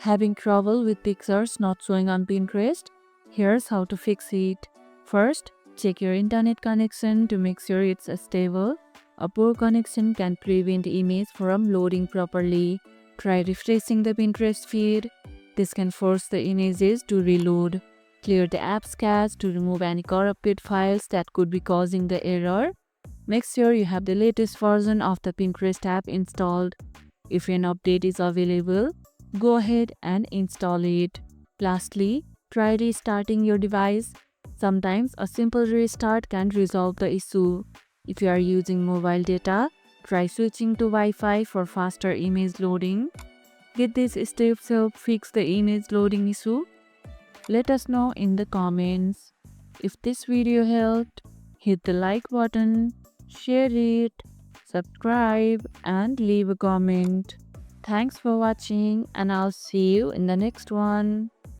Having trouble with pictures not showing on Pinterest? Here's how to fix it. First, check your internet connection to make sure it's stable. A poor connection can prevent image from loading properly. Try refreshing the Pinterest feed. This can force the images to reload. Clear the app's cache to remove any corrupted files that could be causing the error. Make sure you have the latest version of the Pinterest app installed. If an update is available, go ahead and install it. Lastly, try restarting your device. Sometimes a simple restart can resolve the issue. If you are using mobile data, try switching to Wi-Fi for faster image loading. Did these steps help fix the image loading issue? Let us know in the comments. If this video helped, hit the like button, share it, subscribe, and leave a comment. Thanks for watching, and I'll see you in the next one.